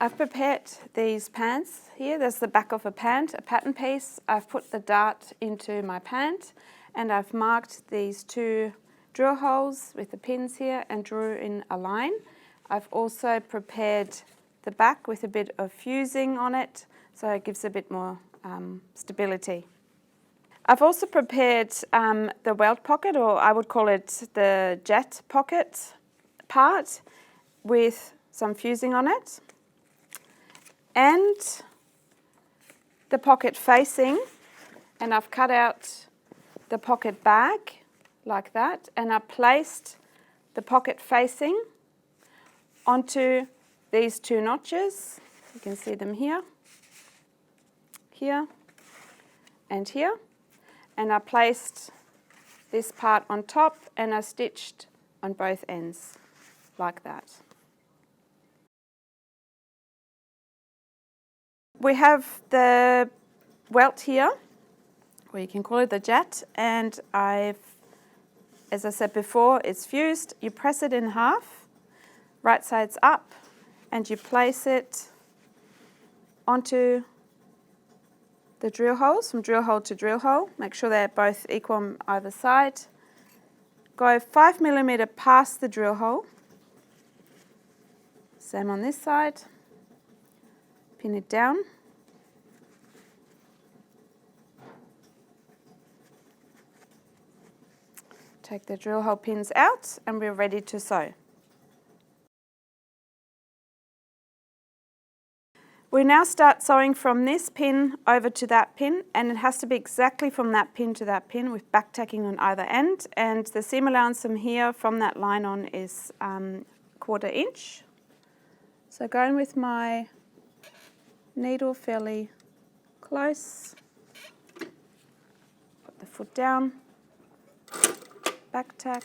I've prepared these pants here. There's the back of a pant, a pattern piece. I've put the dart into my pant and I've marked these 2 drill holes with the pins here and drew in a line. I've also prepared the back with a bit of fusing on it, so it gives a bit more stability. I've also prepared the welt pocket, or I would call it the jet pocket part, with some fusing on it. And the pocket facing, and I've cut out the pocket bag like that, and I placed the pocket facing onto these 2 notches. You can see them here, here, and here. And I placed this part on top and I stitched on both ends like that. We have the welt here, or you can call it the jet, and as I said before, it's fused. You press it in half, right side's up, and you place it onto the drill holes, from drill hole to drill hole. Make sure they're both equal on either side. Go 5mm past the drill hole. Same on this side. Pin it down. Take the drill hole pins out and we're ready to sew. We now start sewing from this pin over to that pin, and it has to be exactly from that pin to that pin with back tacking on either end, and the seam allowance from here from that line on is 1/4 inch. So going with my needle fairly close, put the foot down, back tack,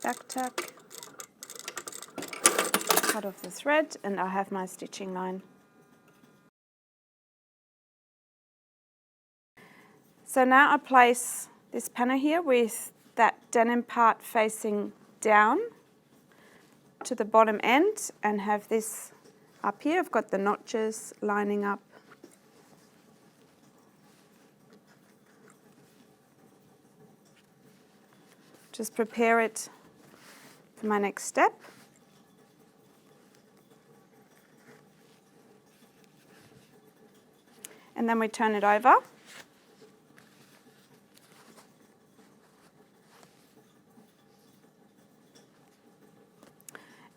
back tack, cut off the thread, and I have my stitching line. So now I place this panel here with that denim part facing down to the bottom end and have this up here. I've got the notches lining up. Just prepare it for my next step. And then we turn it over.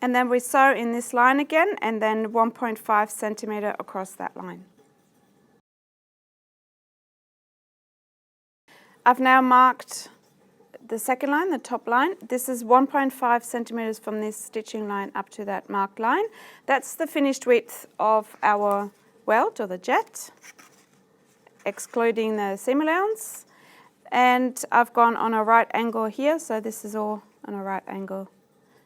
And then we sew in this line again, and then 1.5 centimeter across that line. I've now marked the second line, the top line. This is 1.5 centimeters from this stitching line up to that marked line. That's the finished width of our welt, or the jet, excluding the seam allowance. And I've gone on a right angle here, so this is all on a right angle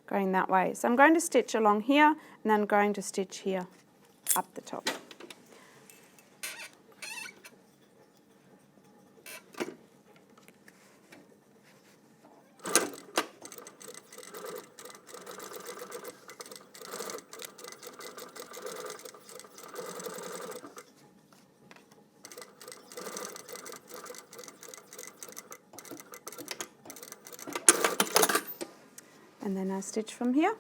going that way. So I'm going to stitch along here, and then I'm going to stitch here up the top. And then I stitch from here.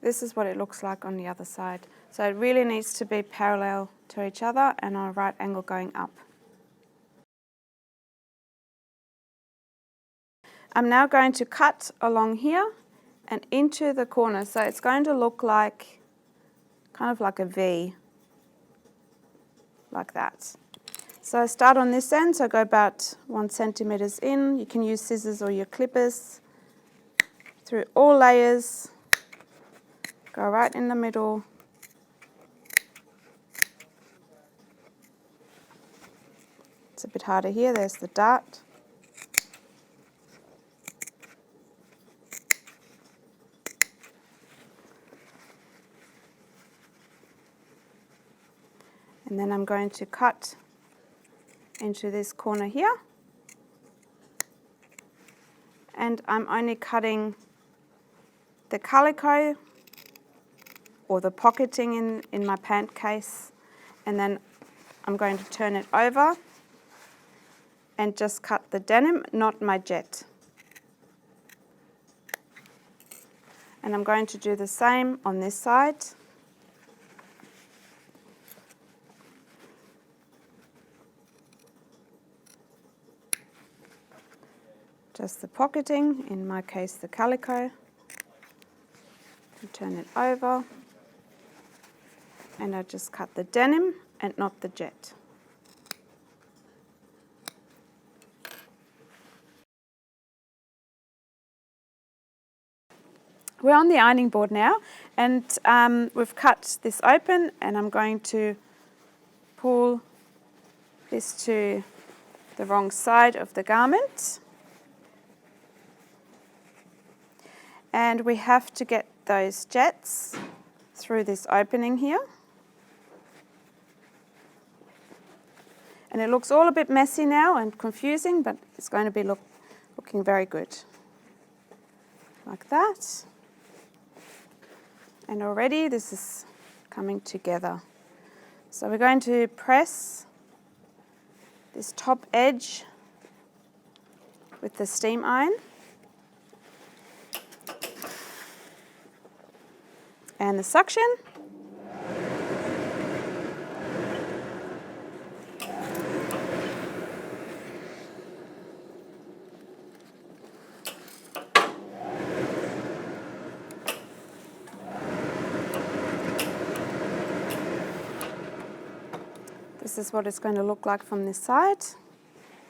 This is what it looks like on the other side. So it really needs to be parallel to each other and on a right angle going up. I'm now going to cut along here and into the corner, so it's going to look like kind of like a V, like that. So I start on this end, so I go about 1 centimetres in. You can use scissors or your clippers. Through all layers, go right in the middle. It's a bit harder here, there's the dart. And then I'm going to cut into this corner here. And I'm only cutting the calico or the pocketing in my pant case, and then I'm going to turn it over and just cut the denim, not my jet. And I'm going to do the same on this side. Just the pocketing, in my case the calico. And turn it over. And I just cut the denim and not the jet. We're on the ironing board now, and we've cut this open, and I'm going to pull this to the wrong side of the garment. And we have to get those jets through this opening here. And it looks all a bit messy now and confusing, but it's going to be looking very good. Like that. And already this is coming together. So we're going to press this top edge with the steam iron. And the suction. This is what it's going to look like from this side.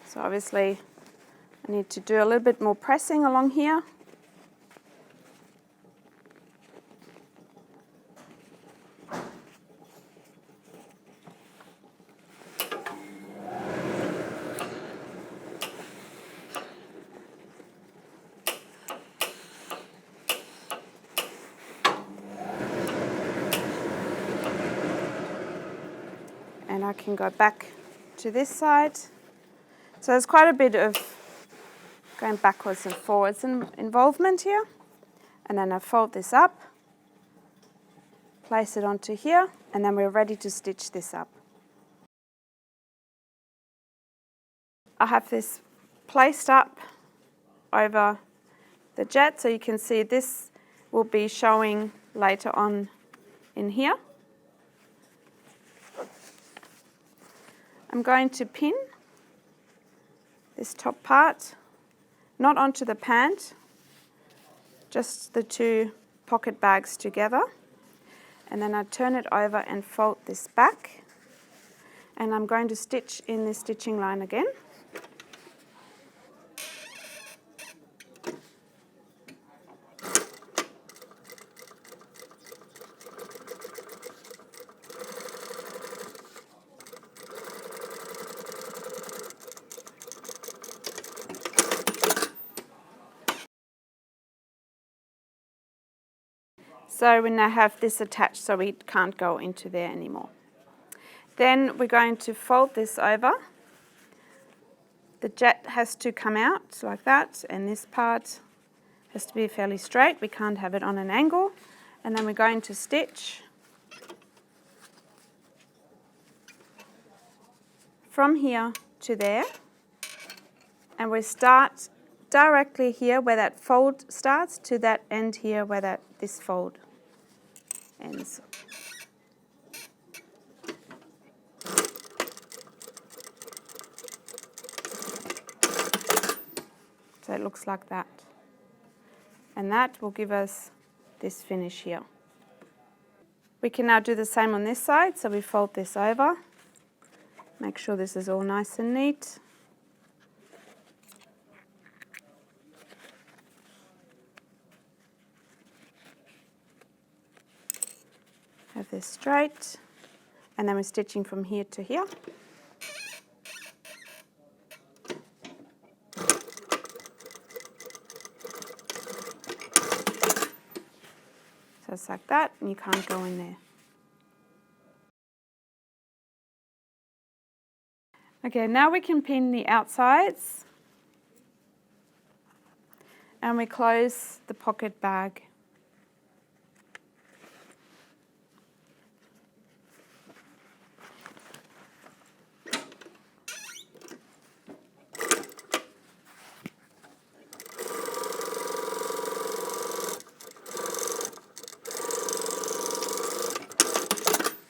So obviously I need to do a little bit more pressing along here. And I can go back to this side. So there's quite a bit of going backwards and forwards involvement here. And then I fold this up, place it onto here, and then we're ready to stitch this up. I have this placed up over the jet, so you can see this will be showing later on in here. I'm going to pin this top part, not onto the pant, just the two pocket bags together. And then I turn it over and fold this back. And I'm going to stitch in this stitching line again. So we now have this attached, so we can't go into there anymore. Then we're going to fold this over. The jet has to come out like that, and this part has to be fairly straight. We can't have it on an angle. And then we're going to stitch from here to there. And we start directly here where that fold starts to that end here where this fold ends. So it looks like that. And that will give us this finish here. We can now do the same on this side, so we fold this over Make sure this is all nice and neat. Have this straight, and then we're stitching from here to here. So it's like that, and you can't go in there. Okay, now we can pin the outsides, and we close the pocket bag.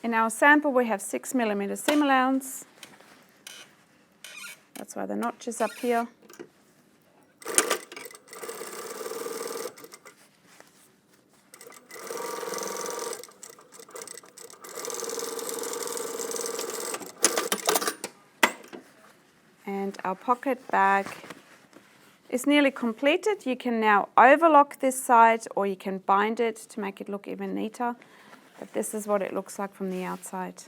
In our sample we have 6mm seam allowance. That's why the notch is up here. And our pocket bag is nearly completed. You can now overlock this side, or you can bind it to make it look even neater. But this is what it looks like from the outside.